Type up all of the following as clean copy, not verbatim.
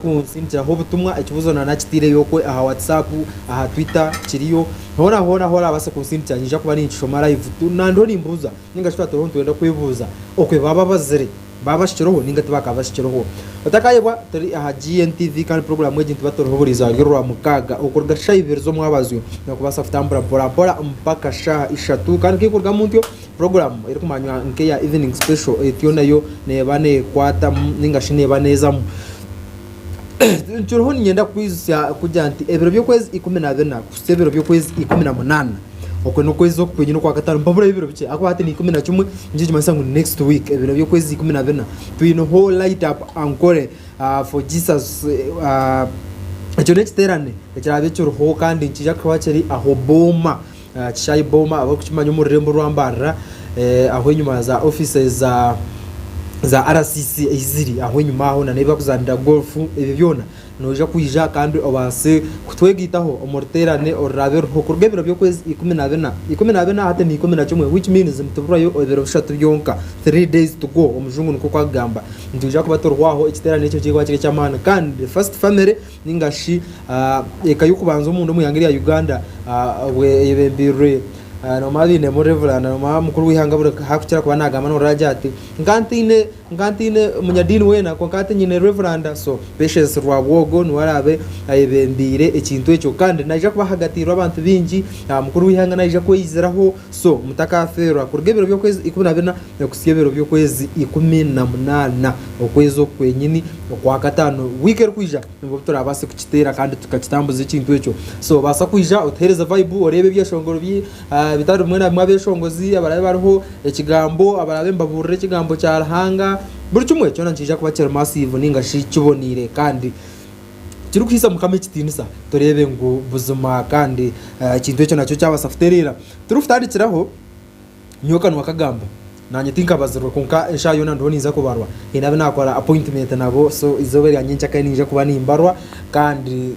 kunsinja ho butumwa ikibuzo na nakitire yoko aha WhatsApp aha Twitter kiriyo hora basa kunsinja njija kuba ni nshoma live nando nimbuza ninga shwa to ntwenda kwibuza okwe baba bazere baba shikiroho ninga tubaka bashikiroho utakayebwa tari aha Gntv kandi program mwe jintu batorohuriza rwa mukaga ukurga shayiverzo mwabazyo nakubasa futambura bora mpaka sha ishatu kandi kikurga muntyo program iri kumanywa nke ya evening special etiyo nayo nebane kwata ninga shine baneza nchuroho nyenda kwizya kujanti ebiro byo kwezi 14 kusebiro byo kwezi 18 okwe no kwezi okwenye no kwa gatanu mbabura ibiro bice akwate ni 11 njije masangu next week ebiro byo kwezi 14 twino whole light up encore for Jesus ejo next terane ekirabe cyuruho kandi njija kwaceri aho boma kishayi boma abakuchimanya mu rembo rwambara aho nyuma za offices za RCC iziri aho nyuma aho na neba kuzandira golf ibi byona noja kuyija kandi obase kutwegitaho omorterane orabe rukurgebiro byo kwezi 14 hate ni 11 which means mtuburayo obero bishatu byonka 3 days to go omujungu nuko kwagamba ndija kubatorwaho ekiterane cyo kigwa kire cyamana kandi first family ningashi ekayukubanza umuntu mu yangiri ya Uganda we yebembire no mabine mo reverend no mukuru wihangabura hakukira kuba nagama no rajati ngantine munyadini wena ko kati nyine reverend so patience rwabogo no warabe ayebembire ekintu echo kandi naje kuba hagatirwa abantu bingi mukuru wihanga naje ko yiziraho so mutakafera kurgebero byo kwezi 12 yakusiyebero byo kwezi 18 okwezo kwenyini kwa gatano weekend kwija ngo turabase kukitera kandi tukakitambuza ekintu echo so basa kwija utereza vibe orebe byashongoro bi bitari mwe mwabeshongozi abarabe bariho ekigambo abarabe mbabure ekigambo cyarahanga buri cyumwe cyo nanjija kuba cyera massive ninga shikibonire kandi kiri kwisa mukame kitinisa torebe ngo buzuma kandi ikintu cyo nacyo cyabasafterera turufutandikiraho nyoka nwakagamba nanye tinka bazirwa konka eshayo nando niza kubarwa inabe nakora appointment nabo so izobere yanyencha kandi ninja kuba nimbarwa kandi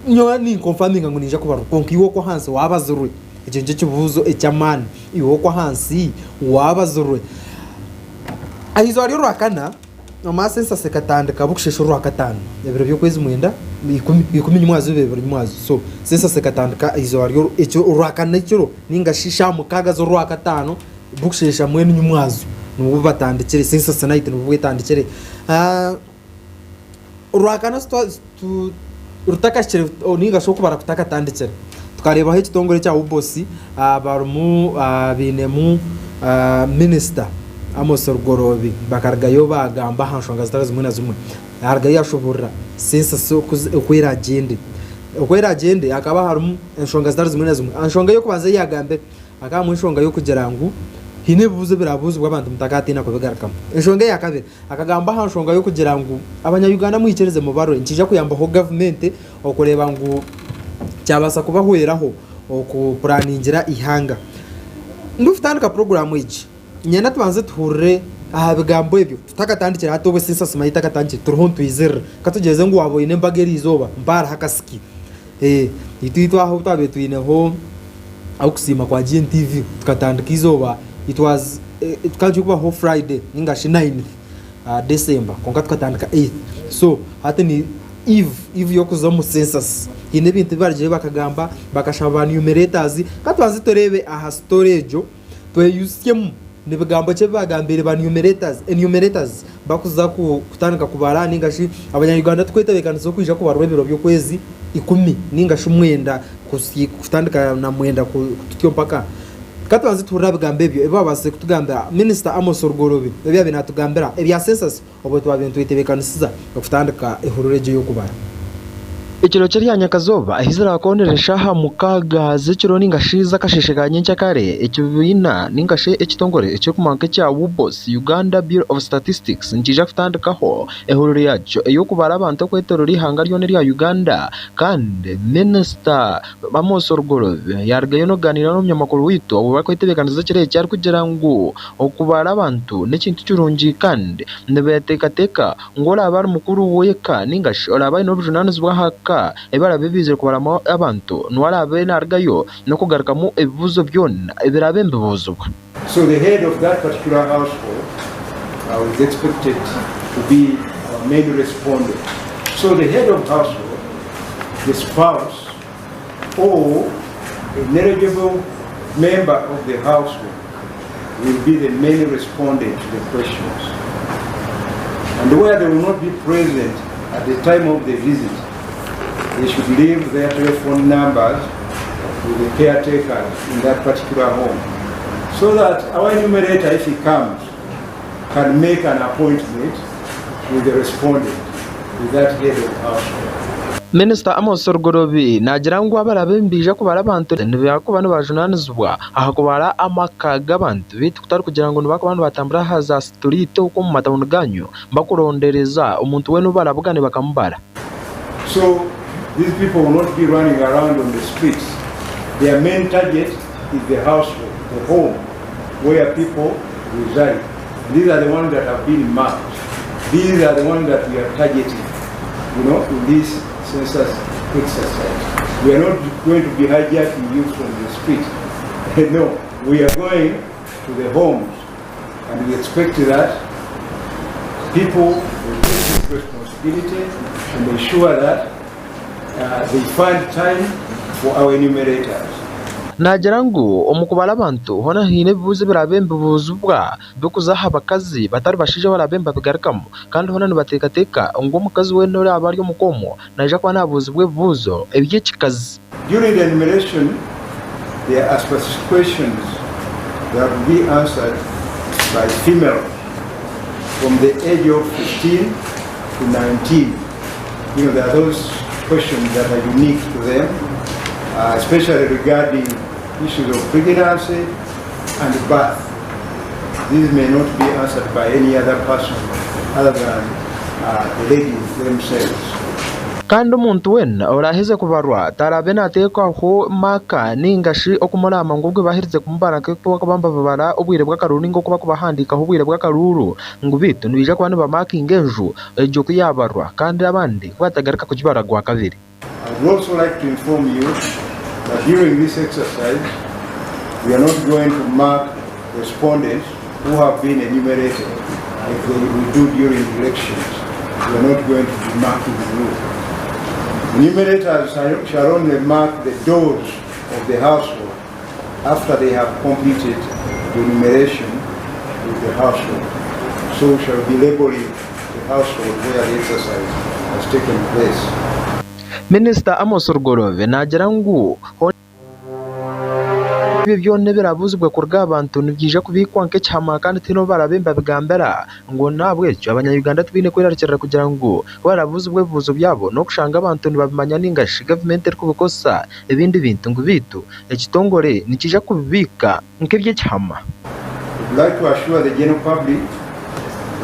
nyo ni confirming ngo ninja kubarwa konka iwo ko hanse wabazirwe ejenje kibuzo ecyamani iwo ko hansi wabazirwe ahizo ari rwakana no masensa sekatandika bukushesho rwakatano ebiro byo kwezi mwenda 10 mwazo bebiro mwazo so sensa sekatandika ahizo ari echo rwakana cyo ninga shisha mukaga zo rwakatano bukushesha mwene nyumwazo nubu batandikire sensa sanite nubu wetandikire rwakana tu rutakashire oninga shoko barakutaka tandikire tukareba he kitongore cya ubosi barumu binemu minister amosorgorobi bakargayo bagamba hanshonga zitarazi mwe na zimwe arga yashobora sensa so ukwera agende akaba harumu enshonga zitarazi mwe na zimwe anshonga yo kubanza yagambe akamu enshonga yo kugira ngo hine buze birabuze bw'abantu mutakatina ko bigarakamo enshonga yakabiri akagamba hanshonga yo kugira ngo abanya-Uganda muyikereze mu baro nkija kuyambaho government okureba ngo cyabasa kubahweraho okupuraningira ihanga ndufitandika program iki nyana tubanze tuhure aha bigambo ebyo tutakatandikira hatobe sensa sima takatandikira turho twizera katugeze ngo wabo ine mbageri izoba mbara hakasiki ititwa aho tabetu ineho akusima kwa Gntv tukatandika izoba it was tukaje kuba ho Friday ningashi 9 December konka tukatandika 8 so hati ni Eve yokuza mu census ine bintu barje bakagamba bakashaba numerators katwazi torebe aha storage to yusyemu nibigambo cye bagambire ba numerators bakuza kutandika kubara ningashi abanya-Uganda twetebekana zo kwija kubarwa biro byo kwezi 10 ningashi umwenda kutandika na mwenda kutyo mpaka katwazi turabigambe byo ebabase kutugamba minister amosorgorobi ebya binatugambira ebya census obo twabintu twetebekana kutandika ihurureje yo kubara Ikiro cyari Nyakazoba ahizira akoneresha ha mukaga zikiro ningashiza kashisheganye cyakare ikibina ningashe ekitongore ecyo kumanke cya Ubos Uganda Bureau of Statistics njija kutandikaho ehururi yacho eyo kubara abantu kwetorori hanga ryo ya Uganda kandi minister bamosorgoro yargayo no ganira no myamakuru wito abo bakwitebekaniza kire cyari kugira ngo okubara abantu nekintu cyurungi kandi nebetekateka ngora abari mukuru woyeka ningashe orabaye no journalism bwahaka ebara bebize kubaramo abantu nwarabe nargayo no kugarukamo ebibuzo byonna ebirabe mbibuzo. So the head of that particular household is expected to be a main respondent So the head of household, the spouse, or an eligible member of the household will be the main respondent to the questions. And where they will not be present at the time of the visit, they should leave their telephone numbers with the caretakers in that particular home, so that our enumerator, if he comes, can make an appointment with the respondent, with that head of household. Minister Amos Sorgorobi nagira ngo abarabembije ko barabantu nibako bano bajunanizwa aha kubara amakaga abantu bitu kutari kugira ngo nibako bano batambura haza street uko mu matabuno ganyu bakurondereza umuntu we nubarabugane bakamubara. So these people will not be running around on the streets. Their main target is the household, the home where people reside. These are the ones that have been marked. These are the ones that we are targeting, in this census exercise. We are not going to be hijacking you from the street. No, we are going to the homes, and we expect that people will take this responsibility and ensure that they find time for our enumerators. Nagira ngo omukubala abantu hona hine bibuze birabembe buzubwa byokuzaha abakazi batari bashije barabemba bigarukamo kandi hona nibatekateka ngo omukazi we nore abari omukomo naje kwa nabuzubwe buzo ebyekikazi. During the enumeration, there are specific questions that will be answered by females from the age of 15 to 19. There are those questions that are unique to them, especially regarding issues of pregnancy and birth. These may not be answered by any other person other than the ladies themselves. Kandi umuntu wena oraheze kubarwa tarabe nateka ho maka ningashi okumurama ngo bwe bahirize kumbara ke kuba kabamba babara ubwire bw'akaruru ningo kuba kubahandika ho ubwire bw'akaruru ngo bitu nibije kwani bamaka ingejo ejo kuyabarwa kandi abandi batagaruka kujibara gwa kabiri. I would also like to inform you that during this exercise, we are not going to mark respondents who have been enumerated like we do during elections. We are not going to be marking you. Enumerators shall only mark the doors of the household after they have completed the enumeration with the household. So shall be labeling the household where the exercise has taken place. Minister Amos Sorgorove nagira ngo byone birabuzwe kurga abantu nibwije kubikwa nke cyama kandi tino barabemba bigambera ngo nabwe cyo abanyayuganda twine kwererekera kugira ngo barabuzwe buzo byabo no kushanga abantu nibamanya ningashi government iri kubukosa ibindi bintu ngo bitu ekitongore nikije kubika nke bye cyama. I'd like to assure the general public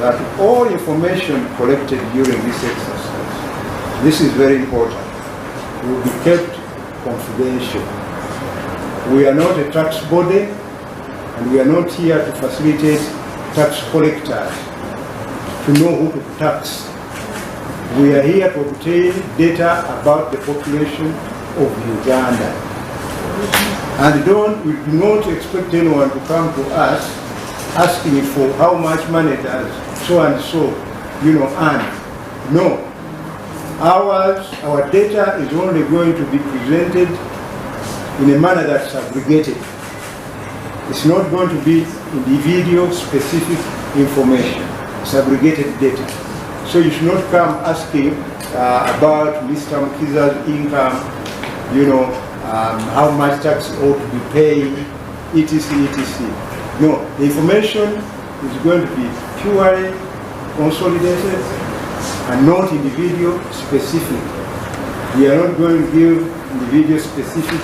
that all information collected during this exercise, this is very important, will be kept confidential. We are not a tax body, and we are not here to facilitate tax collectors to know who to tax. We are here to obtain data about the population of Uganda. And we do not expect anyone to come to us asking for how much money does so and so, earn. No. Our data is only going to be presented in a manner that's aggregated. It's not going to be individual specific information. It's aggregated data. So you should not come asking about Mr. Mkiza's income, how much tax ought to be paid, etc., etc. No, the information is going to be purely consolidated and not individual specific. We are not going to give individual specific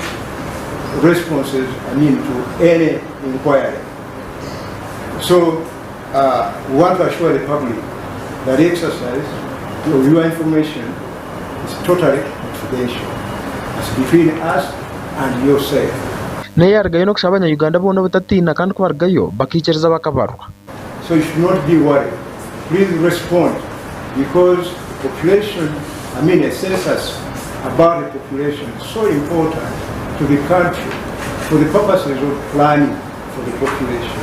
responses, to any inquiry. So we want to assure the public that the exercise of your information is totally confidential. It's between us and yourself. Neyargayo no kushabanya Uganda bono batatina kandi kubargayo bakicereza bakabarwa. So you should not be worried. Please respond, because population, a census about the population is so important to the country for the purposes of planning for the population.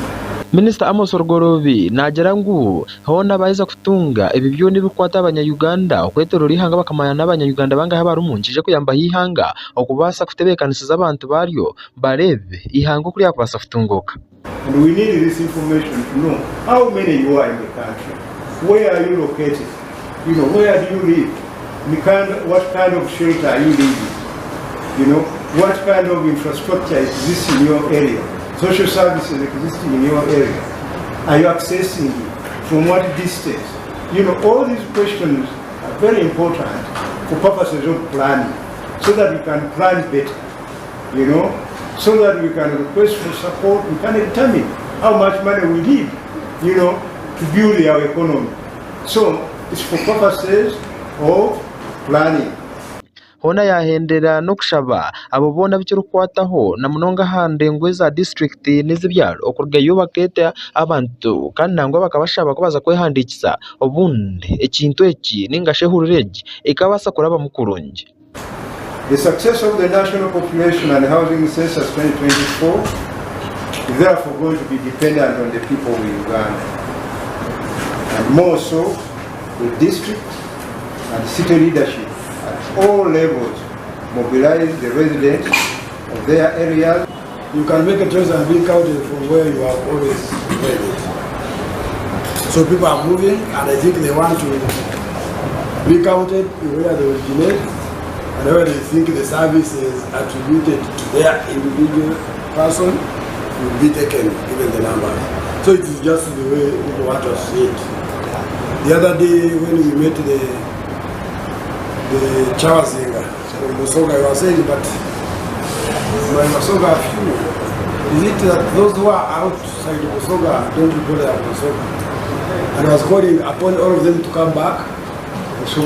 Minister Amos Orgorobi nagera ngu hona bahiza kutunga ibi byo nibikwata abanya-Uganda okwetero rihanga bakamanya n'abanya-Uganda bangahe barumunjije kuyamba hihanga okubasa kutebekanisiza abantu baryo barebe ihango kuri yakubasa kutungoka. And we need this information to know how many you are in the country, where are you located, where do you live, what kind of shelter are you living, what kind of infrastructure exists in your area, social services existing in your area, are you accessing it, from what distance? All these questions are very important for purposes of planning, so that we can plan better, so that we can request for support, we can determine how much money we need, to build our economy. So it's for purposes of planning. Hona yahendera no kushaba abo bona bikirukwataho na munonga hande ngweza district nizibyaro okurga yubakete abantu kandi nangwa bakabashaba kubaza kwehandikiza obundi ekintu eki ningashehurireje ikabasa kuraba mukurungi. The success of the national population and housing census 2024 is therefore going to be dependent on the people of Uganda, and more so the district and city leadership at all levels mobilize the residents of their areas. You can make a choice and be counted from where you have always lived. So people are moving, and I think they want to be counted where they originate, and where they think the service is attributed to their individual person will be taken, given the numbers. So it is just the way people want to see it. The other day when we met the Chawa singer from Musoga, I was saying, but my Musoga are few. Is it that those who are outside Musoga don't go there Musoga? And I was calling upon all of them to come back to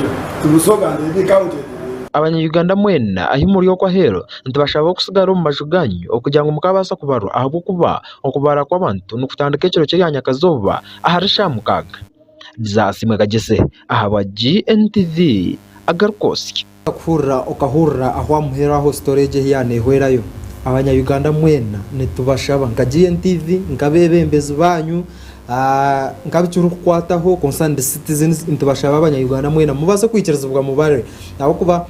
Musoga and they be counted. Abanya-Uganda mwena ahimuri yo kwa hero ntibashaba kusigara mu majuganyo okugira ngo mukabasa kubarwa ahubwo kuba okubara kw'abantu nukutandika ekiro kiri hanyakazoba aharisha mukaga. ASIIMWE KAJESSE ahaba Gntv agarkoski akura okahurra aho amuhera aho storage yane hwerayo abanya-Uganda mwena nitubashaba nka Gntv nkabebembezi banyu nkabicuru kukwataho concerned citizens ntibashaba abanya-Uganda mwena mubaze kwikiriza ubwa mubare aho kuba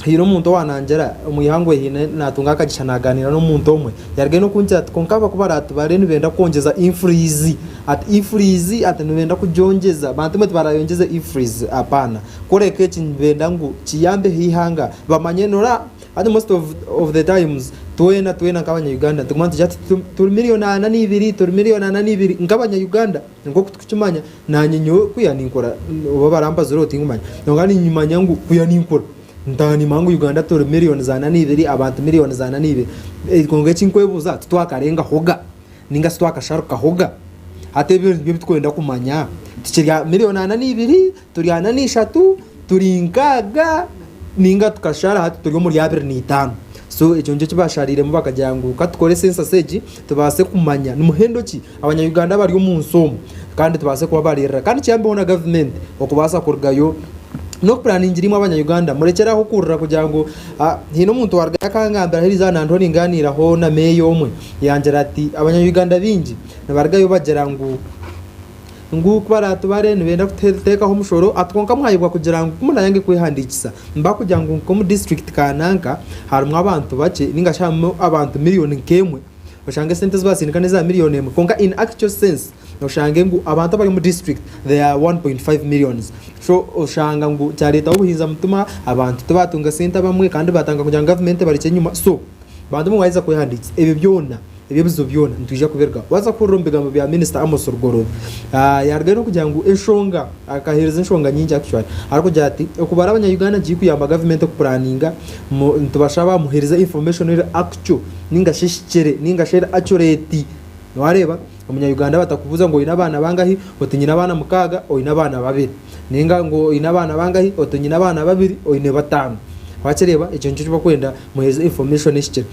hino muntu wanangera umuyangwe hine natunga akagisha naganira no muntu omwe yarge no kunja ati konkaba kuba atubare nibenda kongeza infreeze at nibenda kujongeza bantu mwe barayongeza infreeze apana koreke kinbenda ngo kiyambe hihanga bamanye nora at most of the times twena nk'abanya-Uganda tumanze jati turi miliyoni 2 nk'abanya-Uganda ngo kutukimanya nanyenyo kuyaninkora uba baramba zero tingumanya ngani nyumanya ngo kuyaninkora ndani mangu Uganda turi miliyoni 2 abantu miliyoni 2 konge chinkwebuza twakarenga hoga ninga twakasharuka hoga ate ibyo bitwenda kumanya tikirya miliyoni 2 turi 3 turi nkaga ninga tukashara hati turi muri 25. So icyo nje kibasharire mu bakagira ngo katukore census age tubase kumanya numuhendo ki abanya-Uganda bari mu nsomo kandi tubase kuba barira kandi cyambe ona government okubasa kurgayo no planning irimo abanya-Uganda murekeraho kurura kugira ngo hino muntu warga yakangambira heriza nanto ninganiraho na meyo omwe yanjira ati abanya-Uganda bingi nabargayo bagera ngo kubaratu bare nibenda kutekaho mushoro atwonka mwayibwa kugira ngo umuntu yange kwihandikisa mba kugira ngo mu district kananka harumwe abantu bake ningashamo abantu miliyoni nkemwe bashange sentes basinika neza miliyoni emwe konka in actual sense ushange ngo abantu bari mu district they are 1.5 millions. So ushanga ngo cya leta ubuhinza mutuma abantu tubatunga senta bamwe kandi batanga kugira government bari cyenyuma. So bantu mwayiza kwihandikisa ebyo byona ebyo bizo byona ntuje kuberga waza kurombiga mu bya Minister Amos Orgorobi yarga no kugira ngo enshonga akahereza enshonga nyingi actually ariko jati okubara abanya-Uganda gikuyamba government ku planninga ntubashaba muhereza information iri actual ninga shishikere ninga share accurate wareba umunya-Uganda batakuvuza ngo ina abana bangahi otinyina abana mukaga oina abana 2 ninga ngo ina abana bangahi otinyina abana 2 oine 5 wachereba icyo cyo bakwenda muhereza information ishikere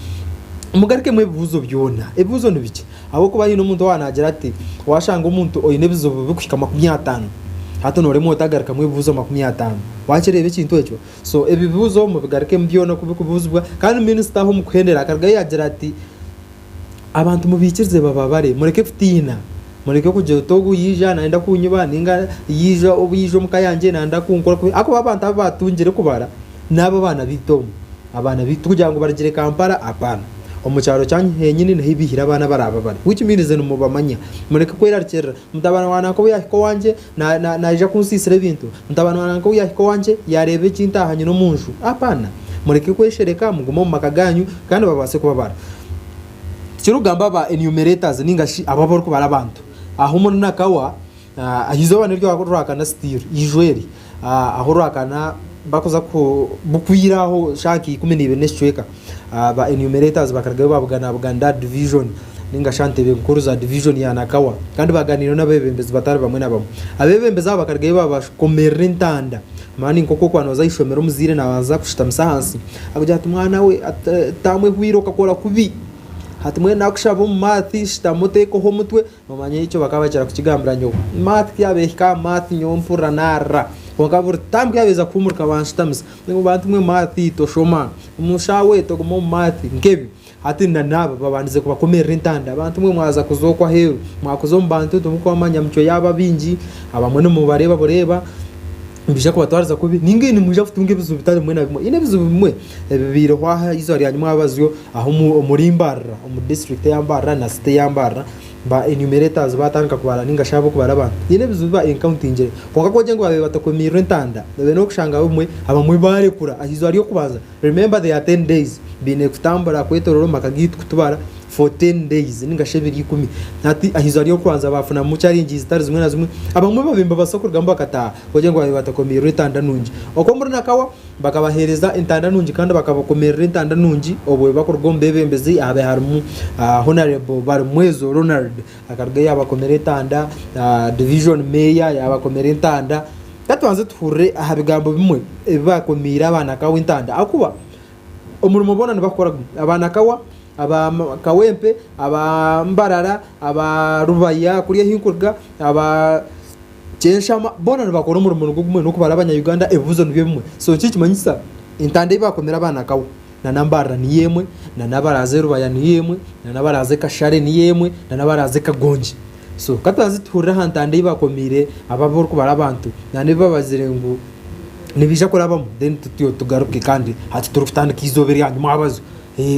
umugarike mwe bivuzo byona ebivuzo nibiki abo kuba hino umuntu wanagira ati washanga umuntu oine bizo bikushika 50 hato nore motagarika mwe bivuzo 50 wacherebe ikintu ecyo. So ebivuzo mu bigarike mbyona kubikubuzwa kandi minister aho mukuhendera akarga yagira ati abantu mubikirize bababare mureke fitina mureke kujya togo yija naenda kunyuba ninga yija obuyije mukayanje nanda kunkora ako abantu abatungire kubara nabo bana bitomo abana bitu kugira ngo baragire Kampala apana omucyaro cyanye henyine nahibihira abana baraba bari which means no mubamanya mureke kwerarkera mutabana wana ko yahiko wanje naija kunsisira ibintu mutabana wana ko yahiko wanje yarebe cyintahanye no munju apana mureke kweshereka mugumo mu makaganyu kandi babase kubabara kirugamba ba enumerators ningashi ababor ko barabantu aho umuntu nakawa ahizo bane ryo akoraka steel ijweri aho rakana bakoza ko bukwiraho shaki 12 neshweka ba enumerators bakaragayo babugana Uganda division ninga shantebe nkuru za division ya nakawa kandi baganira n'abebembezi batari bamwe nabamwe abebembeza bakaragayo babaskomera intanda mani nkoko kwanoza ishomero muzire nabaza kushita msahansi akujya ati mwana we tamwe hwiroka kora kubi hatimwe nakushabo mu mathi shitamuteko ho mutwe mamanye icyo bakabakira ku kigambira nyo mathi yabehika mathi nyompura nara wakabur tambwe yabeza kumurka banshtamisa ngo bantumwe mathi to shoma umushawe to mu mathi ngebi hati ndanaba babandize kubakomera intanda bantumwe mwaza kuzokwa heru mwakozombantu tumuko amanya mcyo yaba binji abamwe no mubareba boreba mbisha ko batwariza kubi ningene muje futunge bizu bitari mwe na bimwe ine bizu bimwe bibiro hwa izo ari anyuma abazyo aho muri Mbarra mu district ya Mbarra na state ya Mbarra ba enumerators batanka kubara ninga shabo kubara abantu ine bizu ba encounting konka ko jengo babe batakomira intanda bebe no kushanga bumwe abamwe bare kura ahizo ari yo kubaza remember they are 10 days bine kutambara kwetororo makagitu kutubara for 10 days ninga shebiri 10 ati ahizo ari yo kwanza bafuna mu challenge zitari zimwe na zimwe abamwe babimba basokurugamba kata koje ngo batakomira intanda nunji okomura nakawa bakabahereza intanda nunji kandi bakabakomera intanda nunji obwe bakorgombe bembezi abe harmu honorable bar mwezo Ronald akarga yabakomera intanda division mayor yabakomera intanda tatwanze tuhure ahabigambo bimwe bakomira abana kawe intanda akuba umurimo bonana bakora abana kawa aba kawempe aba Mbarara aba Rubaya kuriya hinkurga aba Chenshama bonana bakora umurimo gumwe no kubara abanya Uganda ebuzo nibyo bimwe so kikimanyisa intande bakomera abana kawe na Mbarara ni yemwe na nabaraze Rubaya ni yemwe na nabaraze Kashare ni yemwe na nabaraze Kagonje so katazi tuhura hantande bakomire ababor kubara abantu nane babazire ngo nibija kurabamo then tutiyo tugaruke kandi hati turufutana kizobere yanyu mwabazo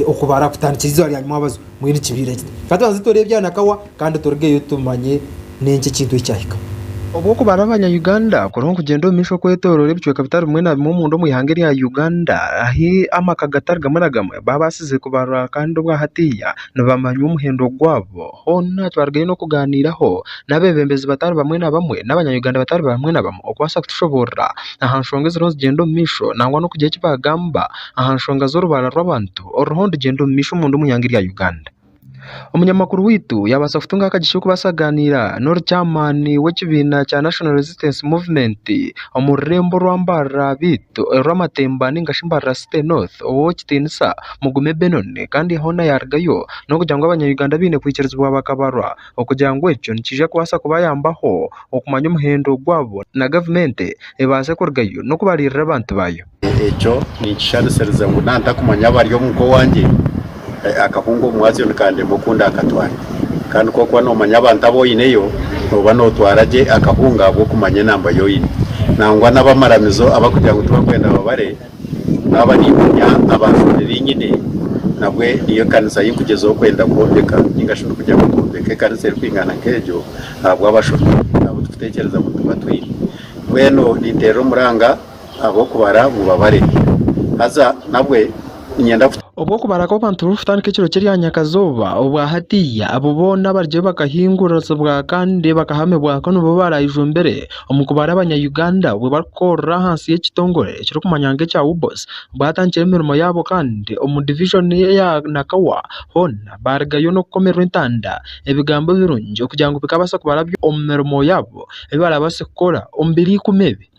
okubara kutana kizobere yanyu mwabazo mwiri kibire katazi torebya nakawa kandi torgeyo tumanye nenke kintu cyahika Obwo kubara abanya Uganda kurongo kugendo misho kwetorore bicwe kapitali mwe na mu mundo mu ihangeri ya Uganda ahi amakagatari gamwe babasize kubara kandi ubwa hatiya nabamanyu umuhendo gwabo hona twargaye no kuganiraho nabebembezi batari bamwe na bamwe n'abanya Uganda batari bamwe na bamwe okwasa kutushobora ahanshonga ziro gendo misho nangwa no kujye kibagamba ahanshonga zo rubara rw'abantu orohondo gendo misho mu mundo mu ihangeri ya Uganda umunyamakuru witu yabasa kutunga akagisho kubasaganira nor chairman w'ekibina cya National Resistance Movement omurembo rwambara bitu rwamatemba ningashimbara State North owo kitinisa mugume benone kandi hona yargayo no kugira ngo abanya Uganda bine kwikirizwa bakabarwa okugira ngo ecyo nikije kwasa kubayambaho okumanya umuhendo gwabo na government ebase kurgayo no kubarira abantu bayo ecyo ni kishadusereza ngo nanta kumanya bari yo muko wanje akahungo mwazi kandi mukunda akatwara kandi ko kwa no manya abantu aboyineyo oba no twaraje akahunga bwo kumanya namba yoyine nangwa n'abamaramizo abakugira ngo tubakwenda babare n'abaninya abafuriri nyine nabwe niyo kanisa yinkugezo kwenda kumbeka ningashono kujya kumbeka kanisa kwingana kejo abwo abashoro abo tutekereza mu tubatwire weno nitero muranga abo kubara mubabare haza nabwe nyenda obwo kubara ko bantu rufutana kiciro kiri anyakazoba obwa hatiya abo bona barje bakahingura bwa kandi bakahame bwa kono bo barayije mbere omukubara abanya Uganda bwe bakora hansi y'ekitongore kiri kumanyange cya ubos batankire imirimo yabo kandi omu division ya nakawa hona bargayo no komera intanda ebigambo birunje kugira ngo bikabasa kubara byo omirimo yabo ebarabase kora ombiri kumebe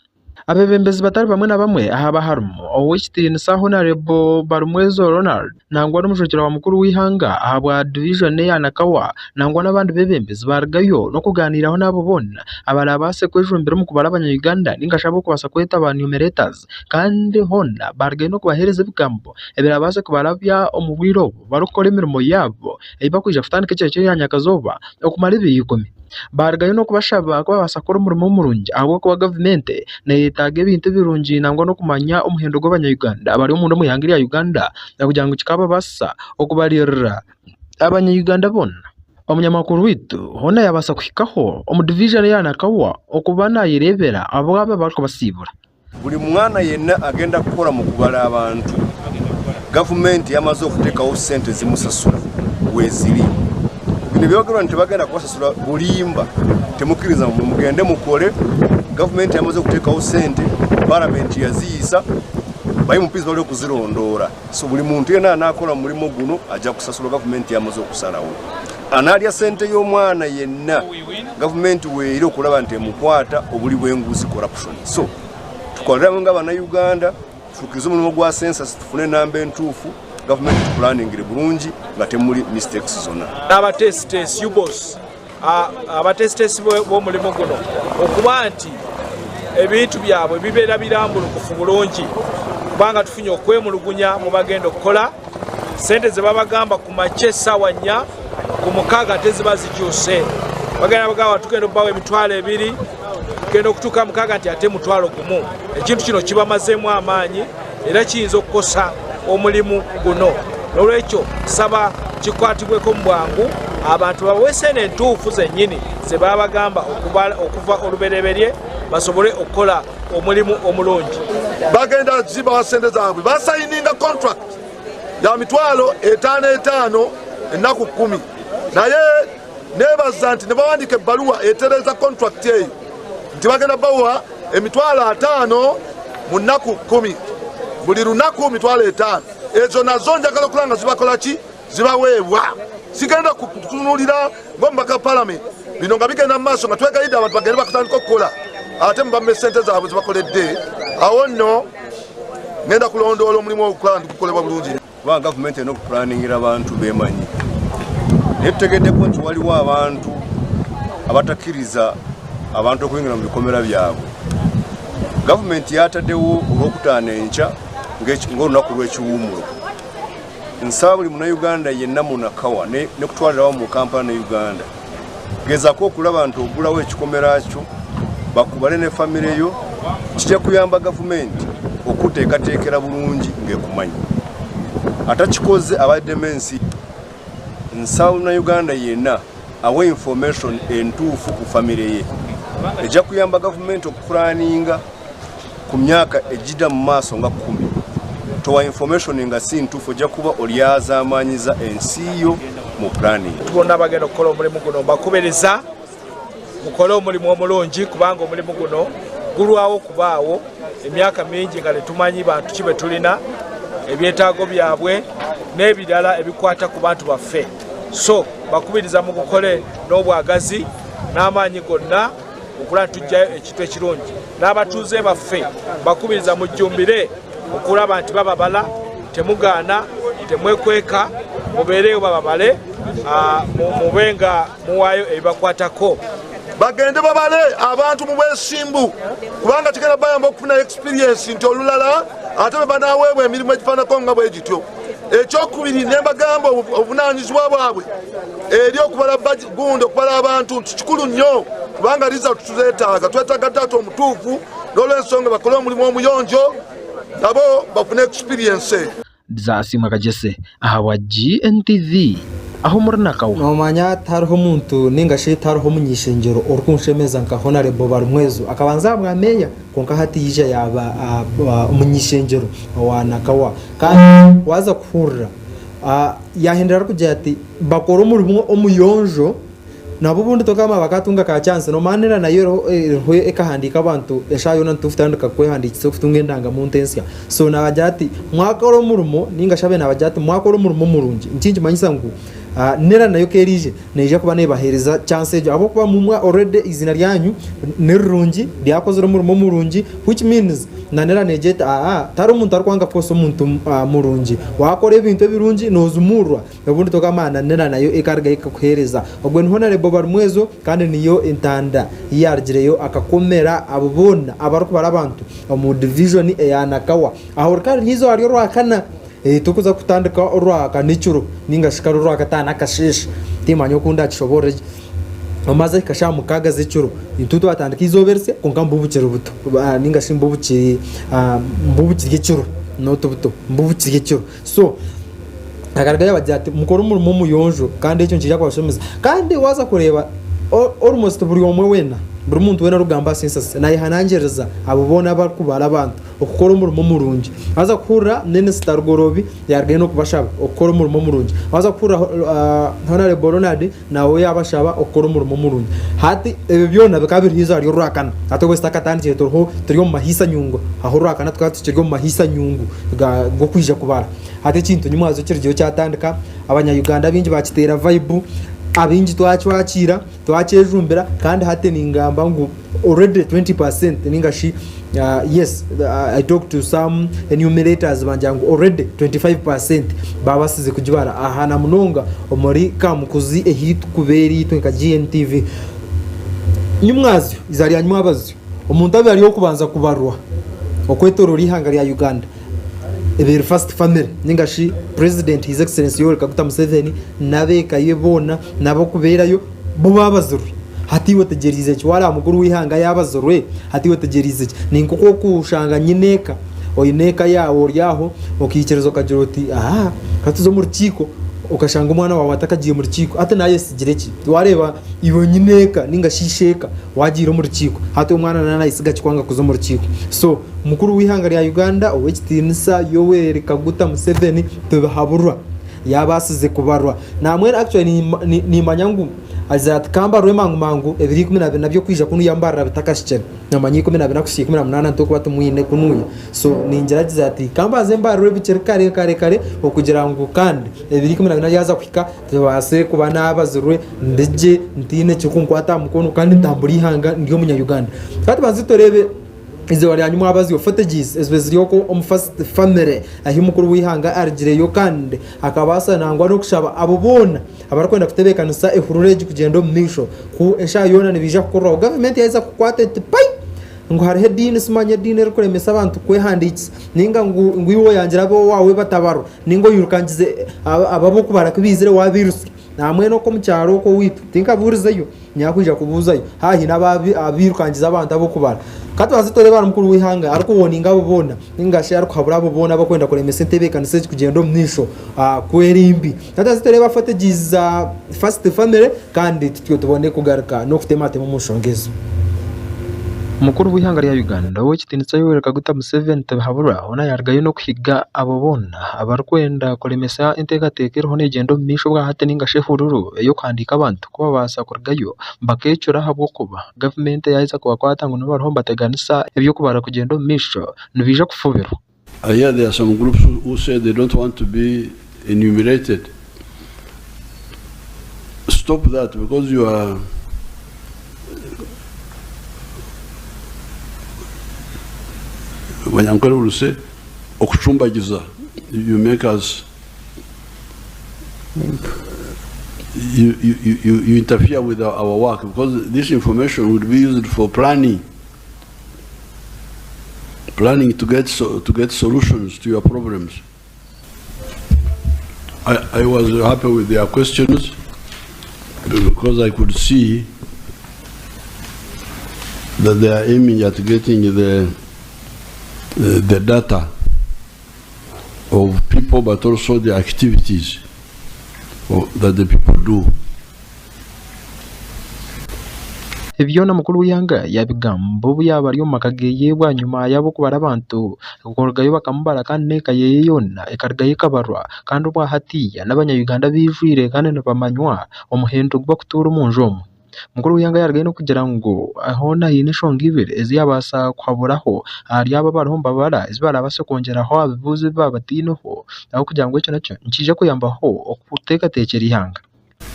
abebembezi batari bamwe na bamwe ahaba harumo owekitiini Honorable Barumwezo Ronald nangwa n'umushokera wa mukuru w'ihanga ahabwa division ya Nakawa nangwa n'abandi bebembezi bargayo no kuganiraho nabo bona abarabase kwejumbira mu kubara abanya-Uganda ningashabo kubasa kweta ba numerators kandi hona bargayo no kubahereza ibigambo ebirabase kubarabya omubwiro barukora imirimo yabo ebakwija kutandika cyo yanyakazoba okumara ibiyikome bargayo no kubashaba ko basakora umurimo w'umurungi ahubwo ko government neyetaga ibintu birungi nangwa no kumanya umuhendo gw'abanya-Uganda bari mu ndo ya Uganda kugira ngo kikaba basa okubarira abanya-Uganda bona. Omunyamakuru witu hona yabasa kwikaho omu division ya Nakawa okubana yirebera abo bako basibura buli mwana yenna agenda kukora mu kubala abantu government yamaze okutekawo sente zimusasula weziri bino byogerwa nti bagenda kubasasula bulimba temukiriza mugende mukole government yamaze okutekawo sente parliament yaziyisa bayi mupizi bali okuzirondora so buli muntu yenna anakola mulimo guno ajja kusasula government yamaze okusalawo analya sente y'omwana yenna government weero okulaba nti emukwata obuli bw'enguzi corruption so tukolera nga bannayuganda tukiriza omulimu gwa census tufune namba entuufu government planning bulungi nga temuli mistakes zonna abatestes ubos abatestes b'omulimu guno okuba nti ebintu byabwe bibeera birambulukufu bulungi kubanga tufunye okwemulugunya mu bagenda okukola sente ze babagamba ku makye essaawa 4 ku mukaaga teziba zikyuse bagenda bagamba tugenda okubawa emitwalo 2 tugenda okutuuka mukaaga nti ate mutwalo 1 ekintu kino kibamazeemu amaanyi era kiyinza okukosa omulimu guno n'olwekyo saba kikwatibweko mu bwangu abantu baweese entuufu zennyini ze babagamba okuva olubereberye basobole okukola omulimu omulungi bagenda zibawa sente zaabwe basayininga contract ya mitwalo 5 ennaku 10 naye nebaza nti ne bawandika ebbaluwa etereza contract eyo nti bagenda bawa emitwalo 5 mu nnaku 10 buli lunaku mitwalo 5 ezo nazo njagala okulanga zibakola ki zibaweebwa sigenda kutunulira ng'omubaka parliament bino nga bigenda mu maaso nga twegayidde abantu bagende bakutandika okukola ate mubamme sente zaabwe zibakoledde awo nno ngenda kulondoola omulimu okukola ndikukolebwa bulungi kubanga gavumenti erina okupulaningira abantu bemanyi naye tutegeddeko nti waliwo abantu abatakkiriza abantu okuyingira mu bikomera byabwe gavumenti yataddewo olwokutaano enkya ng'olunaku lw'ekiwummulo nsaba buli munnayuganda yenna mu Nakawa ne kutwalirawo mu Kampala ne Uganda gezaako okulaba nti ogulawo ekikomera kyo bakubale ne famire yo kijja kuyamba gavumenti okuteekateekera bulungi ng'ekumanyi atakikoze abaddemu ensi nsaba munnayuganda yenna awa information entuufu ku famire ye ejja kuyamba gavumenti okupulaninga ku myaka ejjidda mu maaso nga 10 towa information nga si ntuufu ojja kuba olyazaamaanyiza ensi yo mu planning bonna bagenda okukola omulimu guno mbakubiriza mukole omulimu omulungi kubanga omulimu guno gulwawo kubaawo emyaka mingi nga netumanyi bantu ki be tulina ebyetaago byabwe n'ebirala ebikwata ku bantu baffe so bakubiriza mu gukole n'obwagazi n'amaanyi gonna okulaba tujjayo ekintu ekirungi n'abatuuze baffe bakubiriza mujjumbire okulaba nti bababala temugaana temwekweka mubeereyo bababale mubenga muwaayo ebibakwatako bagende babale abantu mu bwesimbu kubanga kigenda bayamba okufuna experience nti olulala ate be banaaweebwa emirimu egifaanako nga bwe gityo ekyokubiri ne bagamba obuvunaanyizibwa bwabwe eri okubala gundi okubala abantu nti kikulu nnyo kubanga result tuzeetaaga twetaaga data omutuufu n'olw'ensonga bakole omulimu omuyonjo nabo bafune experience ASIIMWE KAJESSE ahawa Gntv aho muri Nakawa nomanya tariho omuntu ningashi tariho omunyishengero orukunshemeza nka Honorable Barumwezo akabanza bwameya konka hati yija yaba omunyishengero wa Nakawa kandi waza kuhurira yahendera kujya ati bakora umurimo omuyonjo nabo bundi tokama bakatunga ka chance no manera nayo ekahandika abantu eshayo na tufutandika kwehandikisa kutunga endanga muntensya so nabajati mwakora umurimo ningashabe nabajati mwakora umurimo murungi nkinji manyisa ngo nera nayo kerije neje kuba nebahereza chance ejo abo kuba mumwa already izina ryanyu nerungi ryakozwe umurimo murungi, which means na nera neje tari umuntu arkwanga kose umuntu murungi wakora ibintu birungi nozumurwa ubundi tokamana nera nayo ikarga ikakuhereza ogwe honorable barumwezo kandi niyo intanda yargireyo akakomera abubona abaruko barabantu mu division eyanakawa aho kandi nizo ari rwakana tukuza kutandika urwaka nicuro ningashika rwaka tana kashisha timanyo kunda chishobore amaze kasha mukaga zicuro intutu atandika izoberse konka mbubukira buto ningashi mbubukiri gicuro noto buto mbubukiri gicuro so agaragaya bajyate mukora umurimo muyonjo kandi icyo njija kwashemiza kandi waza kureba almost buri umwe wena buri muntu wena rugamba sensas naye hanangereza abo bona bakubara abantu okukora umurimo murungi aza kura nene stargorobi yargaye no kubashaba okukora umurimo murungi aza kura honorable Ronald nawe yabashaba okukora umurimo murungi hati ebyo byona bikabiri hizo ari rurakana ato westa katanje torho turiyo mahisa nyungu aho rurakana twatsikiryo mahisa nyungu go kwija kubara hati kintu nyumwazo kiryo cyatandika abanya Uganda bingi bakitera vibe abingi twacwakira twacejumbera kandi hate ningamba ngo already 20% ningashi yes I talked to some enumerators banjangu already 25% babasize kujibara ahana munonga omuri kamukuzi ehitu kuberi to Gntv nyumwazi izari anywa abazi omuntu abari yo kubanza kubarwa okwetoro rihanga rya Uganda ebere first family ningashi president his excellency Yoweri Kaguta Museveni nabeka yebona nabo kuberayo bo babazuru hatiwe tegerize cywara muguru wihanga yabazurwe hatiwe tegerize ninko ko kushanga nyineka oyineka yawo ryaho okikerezo kajiroti katuzo mu rukiko ukashanga umwana wawe atakagiye mu rukiko ate naye sigireki wareba ibo nyineka ningashisheka wagira mu rukiko hate umwana nana isiga cykwanga kuzo mu rukiko so mukuru wihanga rya Uganda owekitinisa Yoweri Kaguta Museveni tubahaburwa yabasize kubarwa namwe actually ni manyangu azat kamba rwemangu mangu ebiri 12 nabyo kwija kunu yambara bitakashikene namanyi 12 nakushika 18 to kwatu mwine kunuye so ninjiragiza ati kamba zembara rwebicere kare okugira ngo kandi ebiri 12 yaza kwika tubase kuba nabazurwe ndeje ntine cyukunkwata mukono kandi ndamburi hanga ndiyo munya Uganda kati bazitorebe izo wali anyuma abazi ofotages ezbeziriyoko first family ahimukuru wihanga argireyo kandi akabasa nangwa no kushaba abobona abarakwenda kutebekanisa ehurureji kugendo misho ku esha yona nibija kukora government yaiza kukwata pai ngo hari hedine simanye dine rekuremesa abantu kwehanditse ninga ngwiwo yangira abo wawe batabaro ningo yurukangize ababo kubarakubizire wa virus namwe no ko mucyaro ko witu tinka burizeyo nyakwija kubuzayo hahi nababi abirukangiza abantu abo kubara kati bazitore bara mukuru wihanga ariko woni ngabo bona ningashe ariko habura abo bona bakwenda kuremesa ntebekanise kugendo mnisho kwerimbi kati bazitore bafate giza first family kandi tityo tubone kugaruka no kutemate mu mushongezo Mukuru w'ihanga rya Uganda wo kitinitsa Yoweri Kaguta Museveni tabihabura ona yargaye no kwiga abobona abarkwenda kuremesa integatekero n'igendo misho bwa hate ningashe hururu yo kwandika abantu kuba basa kurgayo mbakecura habwo kuba government yahiza kuba kwatanga no barho bateganisa ibyo kubara kugendo misho nubije kufubira. I hear there are some groups who say they don't want to be enumerated. Stop that because you are when Uncle will say, Okuchumbagiza, you make us, you interfere with our work because this information would be used for planning to get solutions to your problems. I was happy with their questions because I could see that they are aiming at getting the data of people, but also the activities that the people do. Ebyona mukuru w'ihanga yabigambo byaba ryo makageye bwa nyuma yabo kubara abantu gukorgayo bakamubara kandi nekaye yona ekargaye kabarwa kandi ubwa hatiya n'abanya Uganda bijwire kandi nabamanywa omuhendo gwa kutura umunjomo mukuru w'ihanga yaragaye no kugira ngo ahona hine shonga ibere eziyabasa kwaburaho ryaba barahomba bara izbarabase kongeraho abivuze babatinoho aho kugira ngo icyo nacyo nkije kuyambaho okuteka tekera ihanga.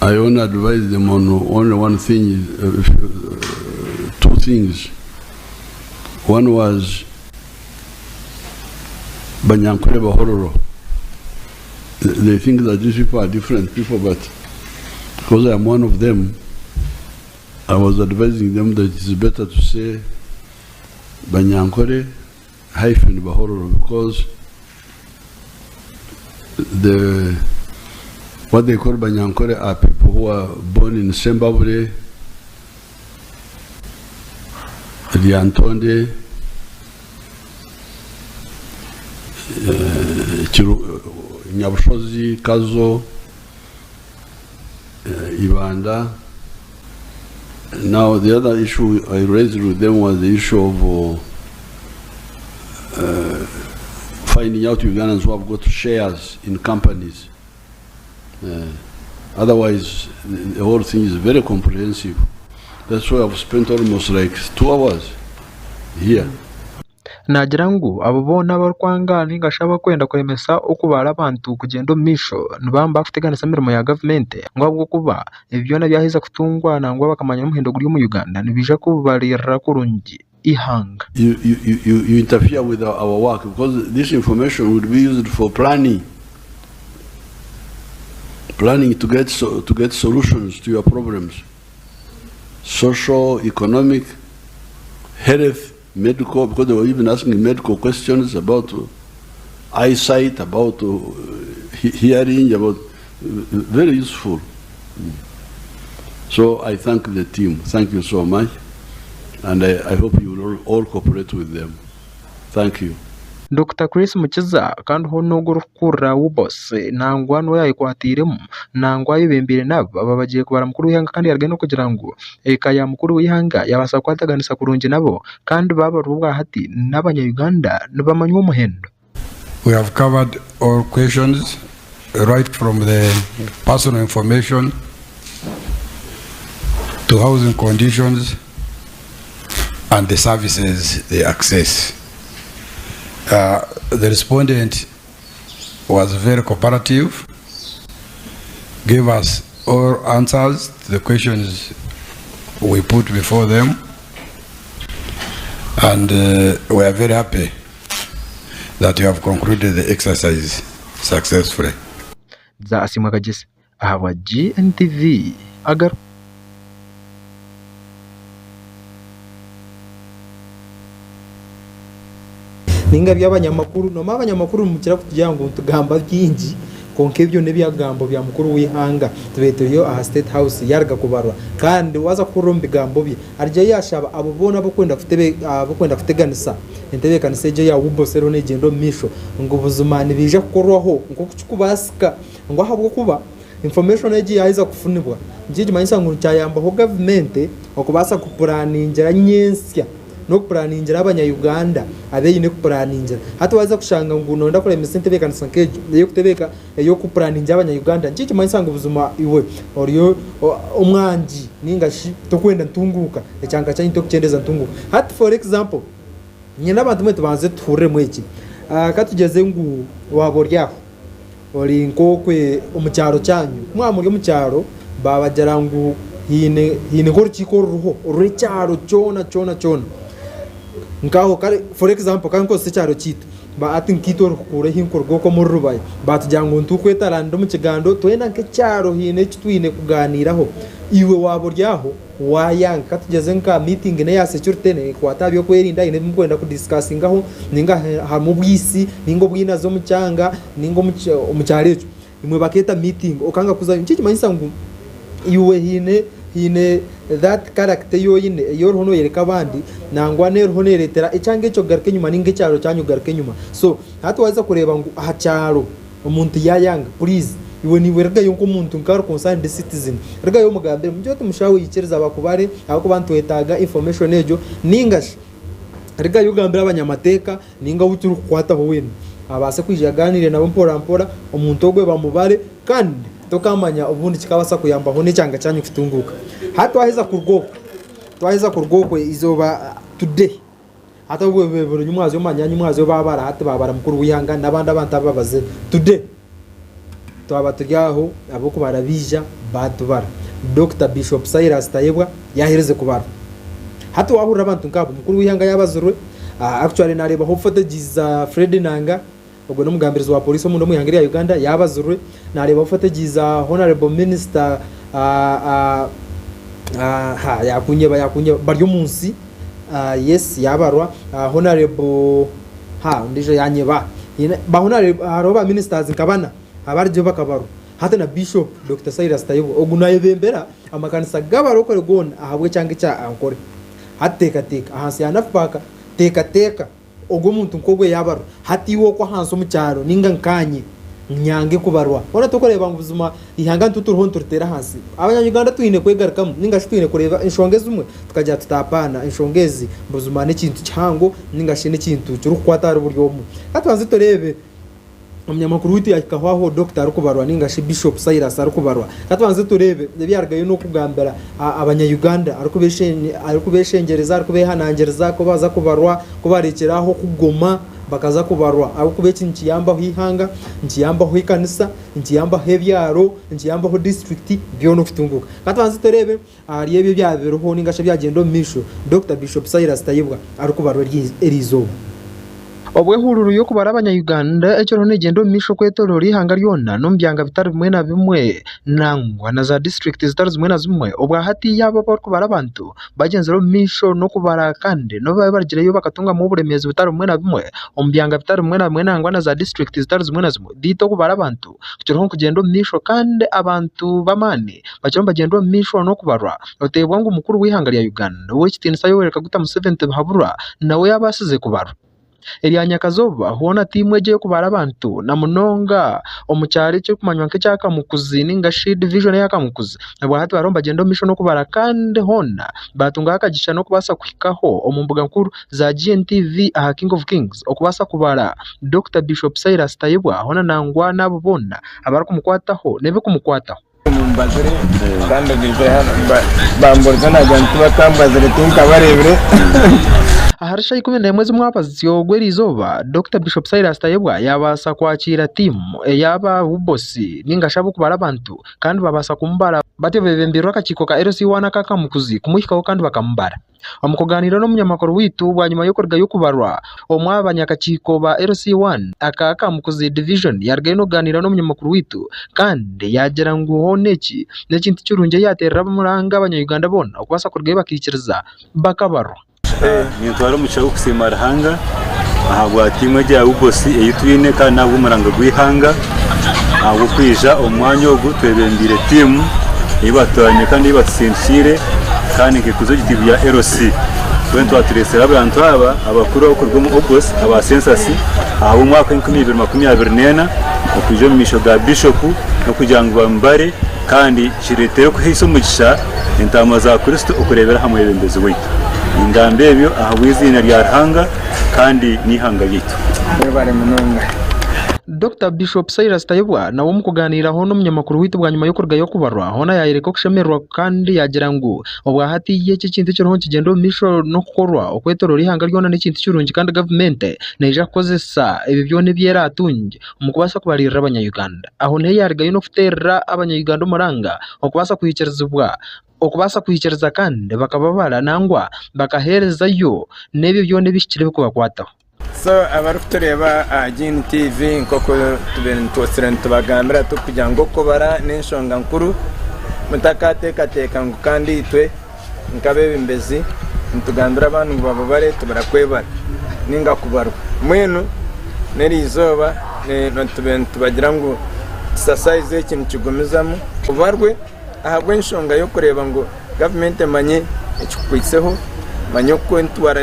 I only advise them on only one thing, two things. One was Banyankore Bahororo. They think that these people are different people, but because I am one of them, I was advising them that it is better to say Banyankore hyphen Bahororo, because what they call Banyankore are people who are born in Zimbabwe, Liantonde, Nyabushozi, Kazo, Uganda. Now the other issue I raised with them was the issue of finding out Ugandans who have got shares in companies. Otherwise, the whole thing is very comprehensive. That's why I've spent almost like 2 hours here. Nagira ngo abo bona barkwanga ningashaba kwenda kwemesa okubara abantu kugenda misho nibamba afiteganisa mirimo ya government ngo abwo kuba ibyo na byahiza kutungwa nangwa bakamanya muhindo guri mu Uganda nibije kubarira kurungi ihanga. You interfere with our work, because this information would be used for planning to get solutions to your problems, social, economic, health, medical, because they were even asking medical questions about eyesight, about hearing, about very useful. So I thank the team. Thank you so much, and I hope you will all cooperate with them. Thank you. Dr. Chris Mukiza kandi ho no gurukura ubose nangwa no yayikwatiremo nangwa yibembere nabo ababagiye kubara mukuru w'ihanga kandi yaragaye no kugira ngo ekaya mukuru w'ihanga yabasa kwataganisa kurungi nabo kandi babarubwa hati n'abanya Uganda nibamanywa umuhendo. We have covered all questions, right from the personal information to housing conditions and the services they access. The respondent was very cooperative, gave us all answers to the questions we put before them, and we are very happy that you have concluded the exercise successfully. ASIIMWE KAJESSE aha Gntv agar ninga by'abanyamakuru no abanyamakuru mukira kugira ngo tugamba byinji konke byo ne byagambo bya mukuru w'ihanga tubeteyo aha State House yarga kubarwa kandi waza kurumba igambo bye arije yashaba abo bona bo kwenda kuteganisa entebe kanise je ya ubosero ne gendo misho ngo buzumani bije kuroho ngo kucukubasika ngo ahabwo kuba information eji yahiza kufunibwa njije manyisa ngo cyayamba ho government okubasa kupuraningira nyensya no kupuraningira abanya Uganda abeyine kupuraningira hata waza kushanga ngo nonda kole misente beka nsankeje yo kutebeka yo kupuraningira abanya Uganda njije manyisa ngo buzuma iwe oriyo umwanji ningashi tokwenda ntunguka ecyanga cyanyi to kucendeza ntunguka hata for example nyina abantu mwe tubanze ture mweki katugeze ngo waboryaho ori nkokwe umucyaro cyanyu mwamuri umucyaro babajara ngo hine gor chikoruho uri cyaro chona ngaho kare for example kanko se cyaro kitu ba atin kito rukure hinkorgo ko murubaye batujyango ntukwetaranda mu kigando twenda nke cyaro hine kitwine kuganiraho iwe waboryaho wayanka tugeze nka meeting ne ya security ne kwatabyo kwerinda ine mkwenda ku discussingaho ninga ha mu bwisi ningo bwina zo mu cyanga ningo mu cyarejo imwe baketa meeting okanga kuza nchiki manyisa ngo iwe hine that character yoyine yoro hono yereka abandi nangwa nero hono yeretera icyange cyo garke nyuma ninge cyaro cyanyu garke nyuma so hata waza kureba ngo aha cyaro umuntu yayanga please iwe ni werga yonko umuntu nkaro concerned the citizen rega yo mugambe mujyo tumushawe yikereza bakubare abako bantu wetaga information ejo ningashi rega yo gambira abanyamateka ninga wuturu kwata ho wene abase kwijaganire nabo mpora umuntu ogwe bamubare kandi tokamanya ubundi kikabasa kuyamba ho ne cyanga cyanyu kitunguka hatwaheza kurwoko izoba today hata buri nyumwazi yo manyanya nyumwazi yo babara hata babara mukuru wihanga nabandi abantu ababaze today twaba turyaho abo kubarabija batubara Dr. Bishop Cyrus Tayebwa yahereze kubara hata wahura abantu nkabo mukuru wihanga yabazurwe actually nareba ho footages Fred Nanga ubwo no mugambirizo wa police mu muyangiri ya Uganda yabazurwe nareba ho footages honorable minister yakunye baryo munsi yes yabarwa honorable ndijo yanyeba ba honorable haroba ministers nkabana abarjo bakabaru hata na Bishop Dr. Cyrus Tayebwa ogunaye bembera amakanisa gabaro ko gona ahabwe cyangwa cya ankore hateka ahansi yanafaka teka ogo muntu nkogwe yabaru hati wo kwa hanso mu cyaro ninga nkanye nyange kubarwa ona tokoreba ngubuzuma ihanga ntuturho nturtera hasi abanyaganda twine kwegarukamo ninga twine kureba inshongezi umwe tukajya tutapana inshongezi mbuzuma n'ikintu cyango ninga shine kintu cyo kwatara uburyo mu katwanze torebe umunyamakuru witi yakahwaho Dr. Arukubarwa ninga shi Bishop Cyrus Arukubarwa katwanze turebe byargaye no kugambera abanyayuganda arukubeshengereza arukubehanangereza ko baza kubarwa ko barekeraho kugoma bakaza kubarwa abo kubeki nkiyambaho ihanga nkiyambaho ikanisa nkiyambaho ebyaro nkiyambaho district byo no kutunguka katwanze turebe ari ebyo byaberoho ningasha byagendo misho Dr. Bishop Cyrus Tayebwa Arukubarwa erizo obwe hururu yo kubara abanyayuganda ecyo negendo misho kwetorero ihanga ryona no mbyanga bitari bimwe na bimwe nangwa na za district zitari zimwe na zimwe obwa hati yabo bari kubara abantu bagenzero misho no kubara kandi no babagireyo bakatunga mu buremezi bitari bimwe na bimwe ombyanga bitari bimwe na bimwe nangwa na za district zitari zimwe na zimwe dito kubara abantu cyo kugendo misho kandi abantu bamani bacyo bagendo misho no kubarwa otebwa ngo umukuru w'ihanga rya Uganda we kitinisa yo wereka guta mu 70 habura nawe yabasize kubara Elianya Kazoba huona timu eje kubara abantu na munonga omucyari cyo kumanywa nke cyaka mukuzi ninga shi division yakamukuzi nabwo hati baromba gendo misho no kubara kandi hona batunga akagisha no kubasa kwikaho omumbuga nkuru za Gntv King of Kings okubasa kubara Dr. Bishop Cyrus Tayebwa hona nangwa nabo bona abara kumukwataho nebe kumukwataho mumbazire kandi bize hano bamburza na jantu batambazire tinkabarebere aharisha 11 mwapazyo gwerizoba Dr. Bishop Cyrus Tayebwa yabasa kwakira timu yaba ubosi ningashabu kubara abantu kandi babasa kumbara batebebembirwa akakiko ka RC1 kakamukuzi kumuhikaho kandi bakambara amukoganira no munyamakuru witu bwanyuma yo kurga yo kubarwa omwabanyakakiko ba RC1 akakamukuzi division yargaye no ganira no munyamakuru witu kandi yagera ngo neki nekintu cyurunge yaterera bamuranga abanyayuganda bona okubasa kurgaye bakikiriza bakabarwa nitwara mucyo kusimara hanga ahabwa timwe rya ubosi eyitwine kandi nabwo muranga gwihanga abo kwija omwanya ogu twebembire timu ibatoranye kandi ibatsinshire kandi nkikuzo gitibu ya RC twento atresera abantu aba abakuru okurwa mu obosi aba census abo mwaka 2024 okuje mu misho ga bishop no kujanga bambare kandi kiretero kuhisa umugisha intama za Kristo okurebera hamwe bembezi witu ingambe byo ahawizina rya hanga kandi nihanga yitu bare munonga Dr. Bishop Cyrus Tayebwa nawo mukuganira ho no munyamakuru witu bwa nyuma yo kurga yo kubarwa hona yayireka kushemerwa kandi yagira ngo obwa hati yeke kintu cyo ho kigendo misho no kukorwa okwetorora ihanga ryona n'ikintu cyurungi kandi government neja kozesa ibi byo ne byera atunje umukubasa kubarira abanyayuganda aho ne yargaye no futera abanyayuganda umuranga okubasa kuyikerezubwa okubasa kuyikereza kandi bakababara nangwa bakaherezayo nebyo byo ne bishikire ko bakwataho so abarukutureba Gntv nkoko tubentosira ntubagambira tukugira ngo kobara n'inshonga nkuru mutakateka ngo kandi itwe nkabe bimbezi ntugandura abantu babare tubarakwebara ninga kubarwa mwenu neri izoba tubagira ngo exercise ikintu kigumizamo kubarwe ahabwe inshonga yo kureba ngo government manye ikikwiseho manye ko ntwara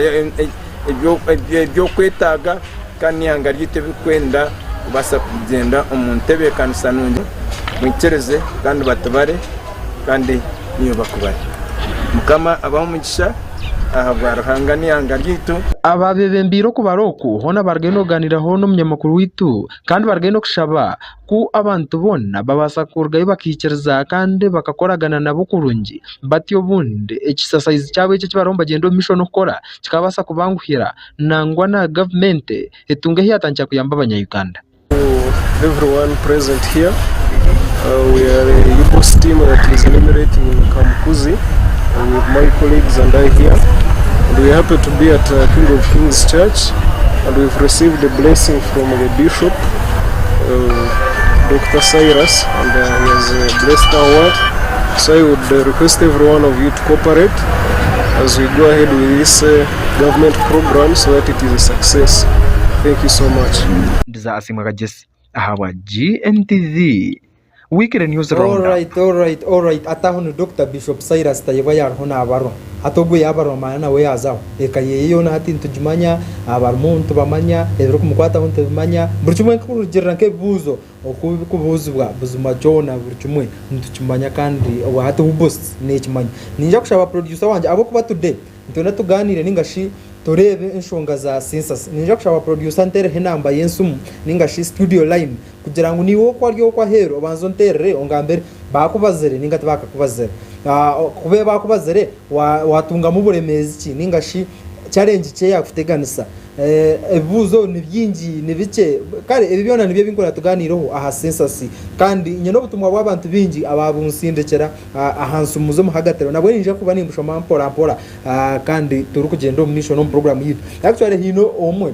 ibyo kwetaga kandi ihanga ryite bikwenda basa kugenda umuntebe kanisa nungi mwikereze kandi batubare kandi niyo bakubare mukama abaho mugisha aha bwa ruhanga n'iyanga ryitu ababebembiro ku baroku hona bargaye no ganiraho n'umunyamakuru witu kandi bargaye no kushaba ku abantu bona babasa kurgaye bakikiriza kandi bakakoragana nabo kurungi batyo bunde exercise cyabo icyo kibaromba gendo mission ukora kikabasa kubanguhira nangwa na government etunge hiyatangira kuyamba abanya-Uganda. Everyone present here, we are a UBOS team that is enumerating in Kamukuzi with my colleagues and I here, and we happen to be at King of Kings Church, and we've received a blessing from the Bishop, Dr. Cyrus, and he has blessed our word. So I would request every one of you to cooperate as we go ahead with this government program so that it is a success. Thank you so much. Ndiza ASIIMWE KAJESSE ahawa Gntv weekend news round. All right atahono Dr. Bishop Cyrus tayeba yarhona abaro atogwe yabaro mana we yazaho eka yeyo na hati ntujumanya abarmuntu bamanya ebero kumukwata hunte bamanya burchumwe kurugiranke buzo okubuzwa buzuma jona burchumwe ntujumanya kandi hati ubos nekimanya ninja kushaba producer wanje abo kuba today ntona tuganire ningashi torebe inshonga za census ninja kushaba producer ntere henamba yensumu ningashi studio line kugira ngo niwo kwa ryo kwa hero banzo ntere ongambere bakubazere ningati bakakubazere kube bakubazere watunga mu buremezi ki ningashi challenge cye yakuteganisa ebuzo ni byingi ni bice kare ebibyona nibyo binkora tuganireho aha census kandi nyeno butumwa bw'abantu bingi ababunsindekera ahansu muzo muhagatero nabwo ninje kuba nimbushoma mpora kandi turi kugenda mu mission program yitu actually hino omwe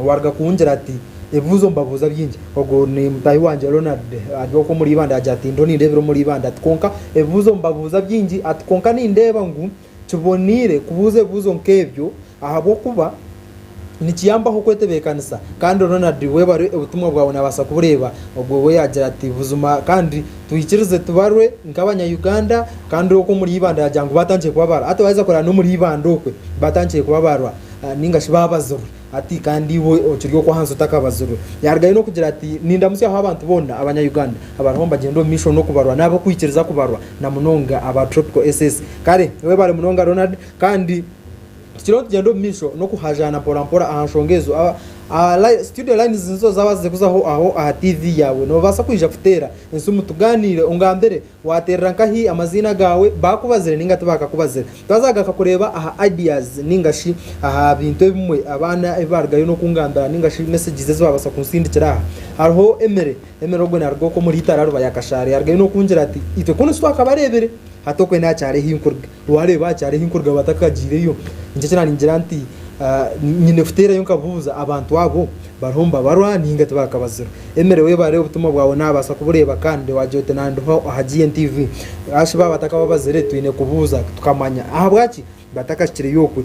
warga kunjira ati ebuzo mbabuza byingi ogo ni mutayi wanje Ronald adwo ko muri ibanda ajatindo ni ndebero muri ibanda tkonka ebuzo mbabuza byingi atkonka ni ndeba ngu tubonire kubuze buzo nkebyo ahabo kuba nikiyambaho kwetebekanisa kandi Ronald webare ubutumwa bwawe nabasa kubureba ubwo we yagira ati buzuma kandi tuyikirize tubarwe nk'abanya-Uganda kandi uko muri ibanda yajyango batangiye kubabara atabaza korana no muri ibanda ukwe batangiye kubabarwa ningashi babazuru ati kandi we okiryo ko hanzo takabazuru yargaye no kugira ati nindamusi aho abantu bona abanya-Uganda abantu bagendo mission no kubarwa nabo kwikiriza kubarwa na munonga aba tropical SS kare we bare munonga Ronald kandi kiro tugendo mission no kuhajana pora ahanshongezo studio line zinzo zabaze kuzaho aho aha TV yawe no basa kwija kutera insumu tuganire ungambere waterera nkahi amazina gawe bakubazire ninga tubakakubazire tazaga kakureba aha ideas ningashi aha bintu bimwe abana ebargayo no kunganda ningashi messages zo babasa kunsindikira hariho emere ogwe narwo ko muri itararo bayakashari yargayo no kungira ati itwe kuno swaka barebere hatokwe na cyare hinkurga wareba cyare hinkurga batakagireyo nje cyane ningira nti nyine futera yo kabuza abantu abo baromba barwa ninga tubakabazira emerewe bare ubutumwa bwawe nabasa kubureba kandi wajote nanduho aha Gntv ashiba batakabazire twine kubuza tukamanya aha bwaki batakashire yokwe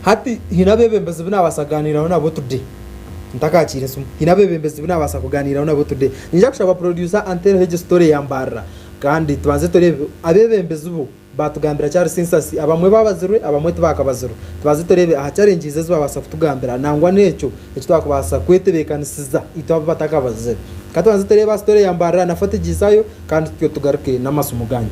hati hinabebembeze binabasaganiraho nabo today ntakakire sumu hinabebembeze binabasa kuganiraho nabo today ninja kushaba producer antero heje story yambara kandi tubanze torebe abebembeze ubu batugambira cyari census abamwe babazirwe abamwe tubakabaziro tubaze torebe aha challenge zo babasa kutugambira nangwa necyo icyo twakubasa kwetebekanisiza ito batakabazire katubanze torebe story yambara nafate gisayo kandi tyo tugaruke n'amasumuganya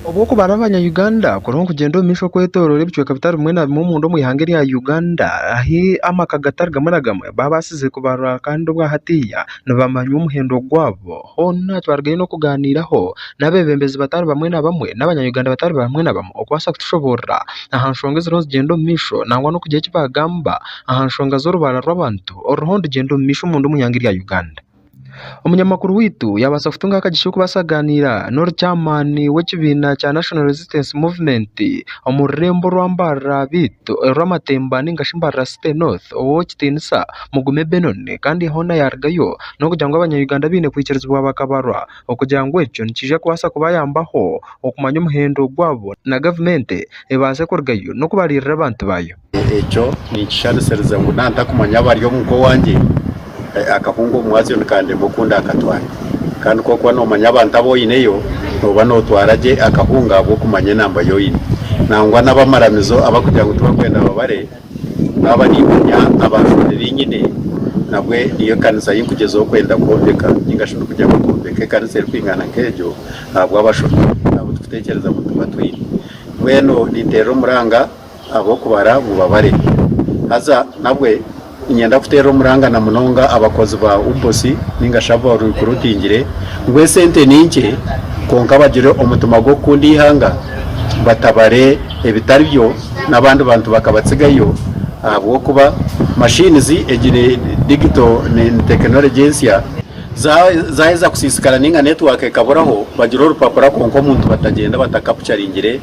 Oboko barabanya-Uganda kurongo kugendo misho kwetorore bitwe kapitali mwe na mundo mu ihangeri ya Uganda ahi amakagatar gamwe babasize kubarwa kandi ubwa hatiya nabamanyu umuhendo gwabo hona twargaye no kuganiraho nabebembezi batari bamwe na bamwe n'abanya-Uganda batari bamwe na bamwe okwasa kutushobora ahanshonga ziro gendo misho nangwa no kujye kibagamba ahanshonga zoro bararwabantu orohondo gendo misho mundo mu ihangeri ya Uganda. Umunyamakuru witu yabasa kutunga akagisho kubasaganira nor chairman w'ekibina cya National Resistance Movement omurembo rwambara bitu rwamatemba ningashimbara State North owo kitinisa mugume benone kandi hona yargayo no kujangwa abanya-Uganda bine kwikirizwa bakabarwa okujangwa ecyo nikije kwasa kubayambaho okumanya umuhendo gwabo na government ebase kurgayo no kubarira abantu bayo ecyo ni kisharusereza ngo nanta kumanya bari yo muko wanje akahungo mwazi kandi mukunda akatwanya kandi ko kwa no manya abantu aboyineyo no bano twaraje akahunga abo kumanya namba yoyine nangwa nabamaramizo abakugira ngo tubakwenda babare abanimanya abantu nyine nabwe iyo kanisa yinkugezo kwenda kondeka ningashono kujya kondeka kanisa kwingana kejo ntabwo abashobora nabo tutekereza mu tubatwiri weno nitera umuranga abo kubara mubabare haza nabwe inyenda kutera umuranga na munonga abakozi ba ubosi ninga shabo rukurutingire ngwe sente ninke konka bagire omutuma go kundi ihanga batabare ebitari byo nabandi bantu bakabatsigayo abo kuba machines egire digital technology za kusisikana ninga network kaburaho bagire urupapura konko muntu batagenda batakapucaringire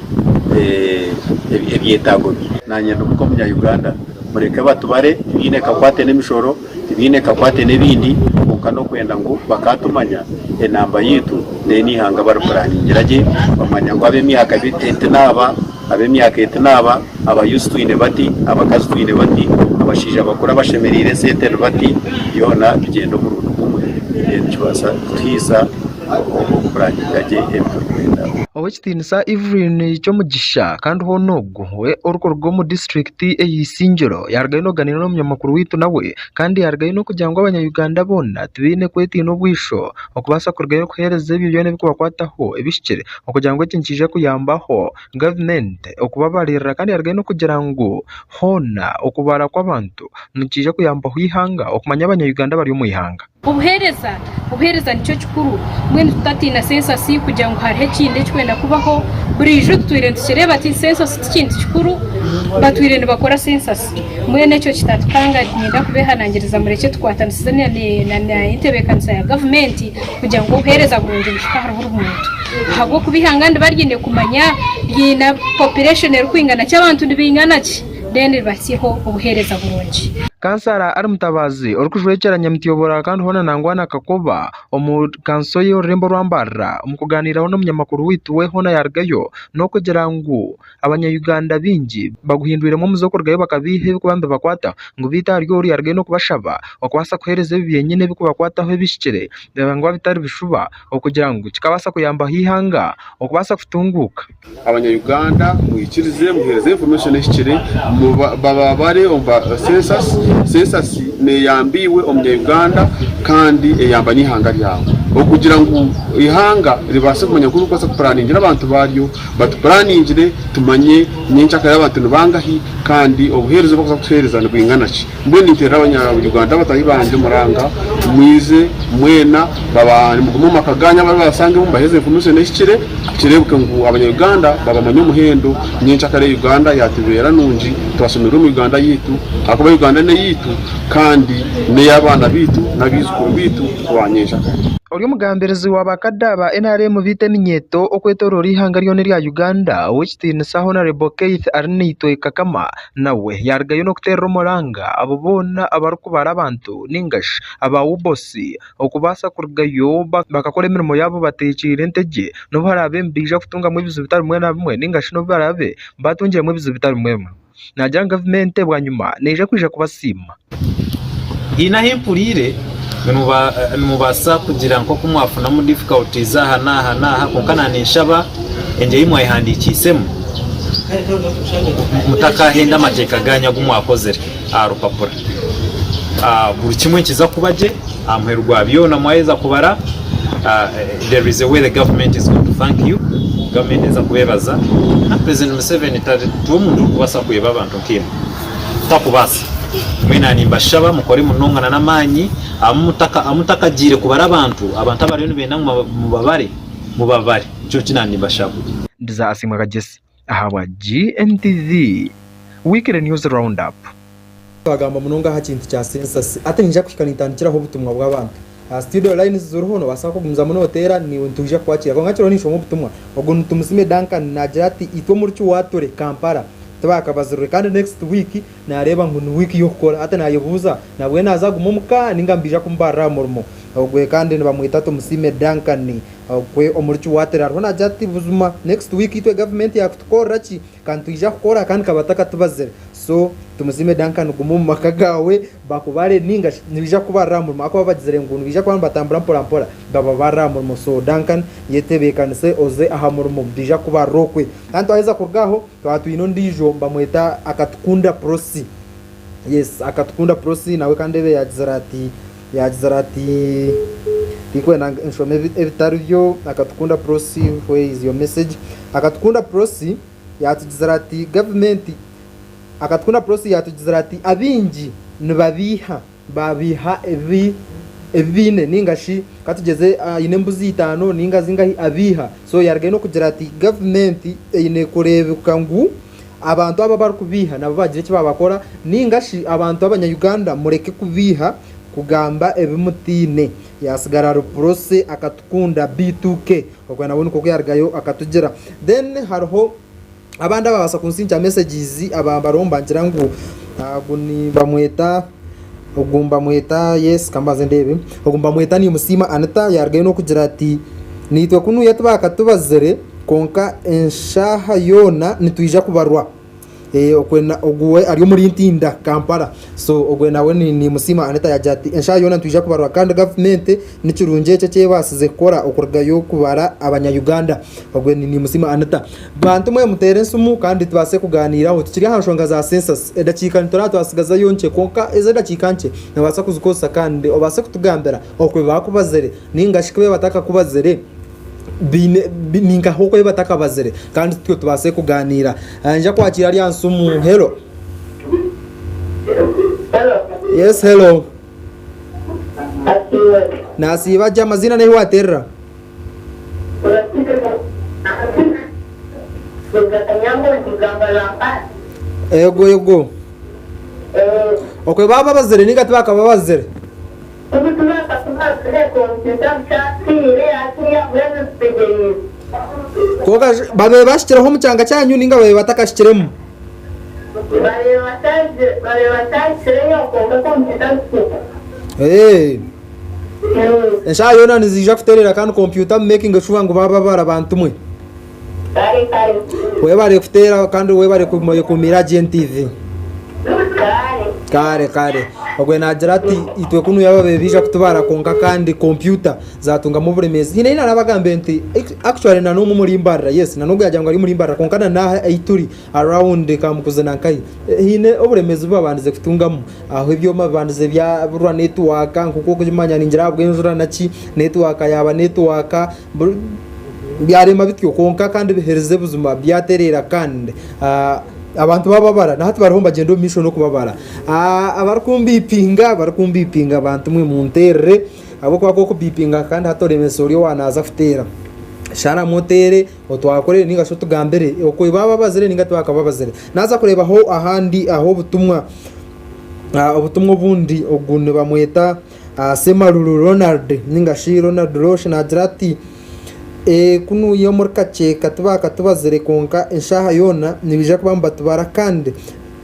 ebyetago nanye nuko munya Uganda mureke batubare ibine kakwate n'imishoro ibine kakwate n'ibindi no kwenda ngo bakatumanya enamba yitu deni hanga barupurangiraje bamanya ngo abe myaka 8 naba abe myaka 8 naba abayustwine bati abakazwine bati abashija bakora bashemerire sente bati yona bigendo mu rukumu cyubasa twisa kurangiraje emkwenda Owekitinisa Evelyn cyo mugisha kandi ho nogwo we uruko rwo mu district eyisingiro yargaye no ganira n'umunyamakuru witu nawe kandi yargaye no kugira ngo abanyayuganda bona tubine kweti no bwisho okubasa kurgaye kuhereza ibyo byone biko bakwataho ebishikire okugira ngo kinkije kuyambaho government okubabarira kandi yargaye no kugira ngo hona okubara kw'abantu mukije kuyambaho ihanga okumanya abanyayuganda bari mu ihanga ubuhereza nicyo kikuru mwene tutatina census kugira ngo harihe kinde kwenda kubaho buri jo twirende kireba ati census kindi kikuru batwirende bakora census mwene cyo kitatukanga nyenda kubehanangiriza mureke twatanisiza na intebekanisa ya government kugira ngo uhereza burundu bishikahara umuntu hago kubihangande barginde kumanya yina population rukwingana cy'abantu ndibingana ki deni basiho ubuhereza burungi Kansara ari mutabazi orukujwekeranya mutiyobora kandi hona nangwana kakoba omukanso yo rembo rwambara umukuganiraho n'umunyamakuru wituwe hona yargayo no kugira ngo abanyayuganda bingi baguhinduremo muzokorgayo bakabihe kubambe bakwata ngo bita aryo uri yargayo no kubashaba okwasa kuhereza bibyenyene biko bakwataho bishikire ngo bitari bishuba okugira ngo kikabasa kuyamba hihanga okubasa kutunguka abanyayuganda muyikirize muhereze information ishikire babare omba census ne yambiwe umunyayuganda kandi eyamba n'ihanga ryawe okugira ngo ihanga ribase kumenya kuri uko planningira abantu baryo batuplaningire tumanye nyinshaka y'abantu bangahi kandi obuherezo bwo kuhereza ndwingana ki mbwe nitera abanyayuganda batayi banje muranga mwize mwena babani mu makaganya basange mu baheze information ishikire kirebuke ngo abanyayuganda babamanye umuhendo nyinshaka ya Uganda yatubera nunji twasomera mu Uganda yitu akuba Uganda ne yitu kandi ne yabana bitu nabizukuru bitu twanyesha Uri mugamberezi wabakadaba NRM bite minyeto okwetorora ihanga ryone rya Uganda Owekitinisa Honorable Keith Arnito Kakama nawe yargayo no kutera umuranga abobona abarukubara abantu ningash abawubosi okubasa kurgayo bakakora imirimo yabo batekire ntege no barabe mbija kutunga mu bizu bitari mwe na bimwe ningash no barabe batungiye mu bizu bitari mwe najya government bwanyuma neje kwije kubasima ina hempurire mubasa kugira ngo kumwafuna mu difficulties aha kokana nishaba ende yimwe ihandikisemo mutakahenda amateka ganya gumwakozere arupapura buri kimwe kiza kubaje amherwa byona mweza kubara there is a way the government is going to thank you government is akubebaza na President Museveni tumundu kubasa kuyeba abantu kino takubasa mwena nimbashaba mukori munongana namanyi amutaka jire kubara abantu abari no benda mubabare cyo kinani bashaba ndiza ASIIMWE KAJESSE ahawa Gntv weekend news roundup bagamba munonga hakintu cya census ate nja kwikanitandikiraho ubutumwa bw'abantu studio lines z'uruhono basako gumza muno hotera ni ntuje kwakira ko ngakiro nisho ubutumwa ubwo ntumusime Duncan najati itwo muri cyo watore Kampala tabakabazurure kandi next week nareba ngo week yo gukora ate nayibuza nabwe naza gumumuka ningambija kumbara murimo ubwo kandi bamwita tumusime Duncan kwe omurci watera rona jati buzuma next week itwe government yakutokora ki kandi tuija gukora kandi kabataka tubazere so tumusime Duncan gumumu makagawe bakubare ninga nibija kubara murimo akaba bagizere ngo nibija kwamba batambura mpora baba baramurimo so Duncan yetebekanise oze aha murimo bija kubarokwe kandi aheza kurgaho twatwino ndijo bamwita akatukunda prosi yes akatukunda prosi nawe kandi be yagizarati Diko na nshome ebitaryo akatukunda prosi where is your message akatukunda prosi yatugizira ati government akatukuna process yatugizira ati abinji nibabiha babiha ebine ningashi katugeze ine mbuzi 5 ninga zingahi abiha so yargaye no kugira ati government ine kurebuka ngu abantu aba bari kubiha nabo bagire cyo babakora ningashi abantu abanya-Uganda mureke kubiha kugamba ebimutine yasigara ruprose akatukunda B2K okwa nabone ko yargayo akatugera then hariho abandi babasa kunsinja messages abambaromba ngira ngo guni bamweta ogumba mweta yes kambaze ndebe ogumba mweta ni musima anata yargaye no kugira ati nitwe kunu yatubaka tubazere konka enshaha yona nitwija kubarwa okwena oguwe ari muri ntinda Kampala so ogwe nawe ni musima aneta yajati enshaha yona nitwija kubarwa kandi government nikirunje cyo basize kora okurgayo kubara abanya-Uganda ogwe ni musima aneta bantu mwe mutere nsumu kandi tubase kuganiraho tukiri hanshonga za census edakika ntorato asigaza yonche konka ezedakika nche nabasa kuzukosa kandi obase kutugambera okwe bakubazere ningashikwe bataka kubazere ninga hoko bataka bazere kandi twe tubase kuganira nja kwakira ari ansumu hello yes hello nasiba jamazina ne waterra ego okwe baba bazere ninga tubaka babazere koga babe bashikiraho mucyanga cyanyu ninga babe batakashikiremo ensha yona nizija kuterera kandi computer making sure ngo baba barabantu mwe we bari kutera kandi we bari kumira Gntv kare ogwe nagira ati itwe kunu yababe bija kutubara konka kandi computer zatunga mu buremezi hine ina nabagambe nti actually na numu muri imbarra yes na nubwo yajya ngo ari muri imbarra konka na ituri around kamukuzana nkai hine oburemezi babandize kutungamo aho ibyo mabandize bya burwa network nkuko kujimanya ningira bwenzura naki network yaba network byarema bityo konka kandi bihereze buzuma byaterera kandi abantu bababara nahati barahomba bagendo misho no kubabara abarakumbipinga abantu mwe muntere abo kwako bipinga kandi hatoremesori wanaza futera shana motere otwakorera ninga sho tugambere okwe bababazere ninga twakababazere naza kureba ho ahandi aho butumwa bundi ogunne bamweta Semalulu Ronald ninga shi Ronald Roche na drati kunu yo murkache katubazere konka enshaha yona nibija kubamba tubara kandi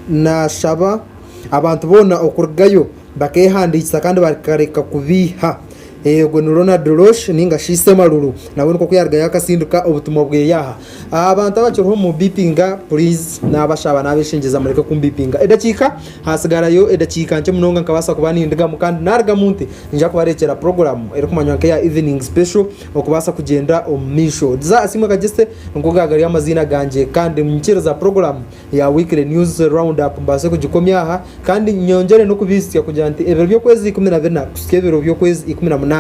na shaba abantu bona okurgayo bakehanditsa kandi bakareka kubiha ego ni Ronald Roche ninga shi Semalulu nabone ko yarga yakasinduka obutumwa bwe yaha abantu abacyo mu bipinga please nabashaba nabishingiza mureke kumbipinga edakika hasigarayo edakika nce munonga nkabasa kubani ndiga mukandi narga munte nja kubarekera program eri kumanywa ya evening special okubasa kugenda omisho za ASIIMWE KAJESSE ngogagari amazina ganje kandi mukiro za program ya weekly news roundup mbase kugikomya aha kandi nyongere no kubisya kugira nti ebero byo kwezi 12 kuskebero byo kwezi 18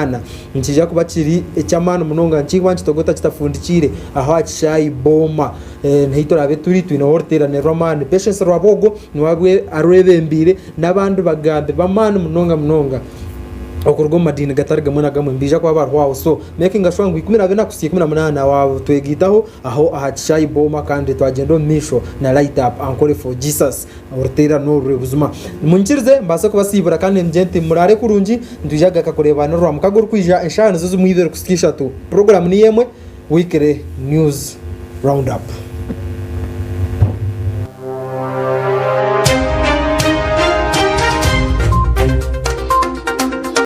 nkija kubakiri ecyamana munonga nkigwa nkitogota kitafundikire aho akishayi boma ntitora beturi twina hortera ne Roman Patience Rwabogo niwagwe arwebembire nabandi bagambe bamana munonga okurgo madini gatarga muna gamwe mbija kwa barwa so making ashwangu 12 kusiye 18 wa twegitaho aho ahakishayi boma kandi twagendo misho na light up encore for Jesus hortera no rubuzuma munchirize mbase kubasibura kandi mjente murare kurungi ndujaga kakureba no rwamukago kwija eshana zo zumwibere kusikisha tu program ni yemwe weekly news roundup.